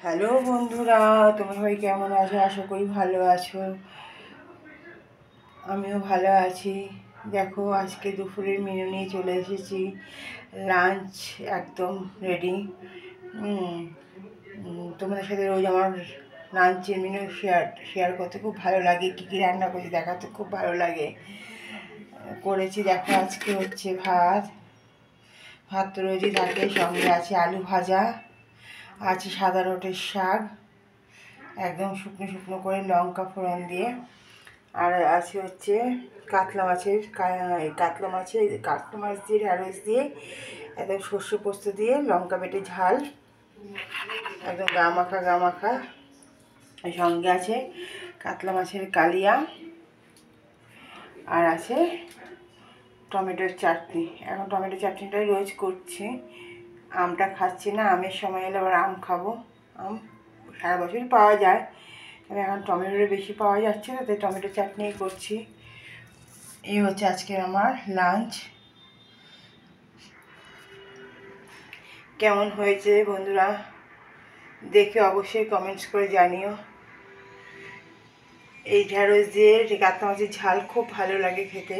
Hello বন্ধুরা, তোমরা সবাই কেমন আছো? আশা করি ভালো আছো। আমিও ভালো আছি। দেখো, আজকে দুপুরের মেনু নিয়ে চলে এসেছি। লাঞ্চ একদম রেডি। তোমাদের সাথে রোজ আমার লাঞ্চের মেনু শেয়ার করতে খুব ভালো লাগে। কী কী রান্না করছি দেখাতে খুব ভালো লাগে। করেছি দেখো, আজকে হচ্ছে ভাত তো রোজই থাকে, সঙ্গে আছে আলু ভাজা, আছে সাদা রোটের শাক একদম শুকনো শুকনো করে লঙ্কা ফোড়ন দিয়ে, আর আছে হচ্ছে কাতলা মাছ দিয়ে ঢ্যাঁড়স দিয়ে একদম সর্ষে পোস্ত দিয়ে লঙ্কা বেটে ঝাল, একদম গা মাখা। সঙ্গে আছে কাতলা মাছের কালিয়া, আর আছে টমেটোর চাটনি। এখন টমেটোর চাটনিটাই রোজ করছি। আমটা খাচ্ছি না, আমের সময় এলে আবার আম খাবো। আম সারা বছরই পাওয়া যায়, তবে এখন টমেটোটা বেশি পাওয়া যাচ্ছে না, তাই টমেটো চাটনিই করছি। এই হচ্ছে আজকের আমার লাঞ্চ। কেমন হয়েছে বন্ধুরা, দেখে অবশ্যই কমেন্টস করে জানিও। এই ঢ্যাঁড়স দিয়ে কাতলা মাছের ঝাল খুব ভালো লাগে খেতে।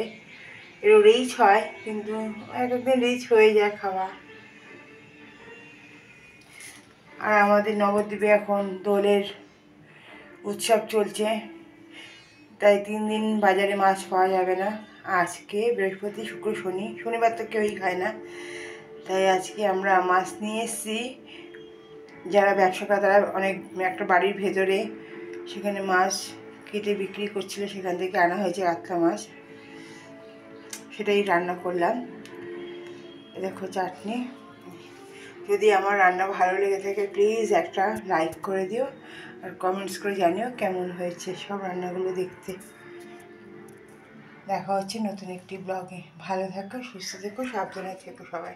এর রিচ হয়, কিন্তু একদিন রিচ হয়ে যায় খাওয়া। আর আমাদের নবদ্বীপে এখন দোলের উৎসব চলছে, তাই 3 দিন বাজারে মাছ পাওয়া যাবে না। আজকে বৃহস্পতি, শুক্র, শনিবার তো কেউই খায় না, তাই আজকে আমরা মাছ নিয়ে এসেছি। যারা ব্যবসাটা তারা একটা বাড়ির ভেতরে সেখানে মাছ কেটে বিক্রি করছিল, সেখান থেকে আনা হয়েছে কাতলা মাছ, সেটাই রান্না করলাম। দেখো চাটনি। যদি আমার রান্না ভালো লেগে থাকে প্লিজ একটা লাইক করে দিও, আর কমেন্টস করে জানিও কেমন হয়েছে সব রান্নাগুলো দেখতে। দেখা হচ্ছে নতুন একটি ব্লগে। ভালো থাকো, সুস্থ থেকো, সাবধানে থেকো সবাই।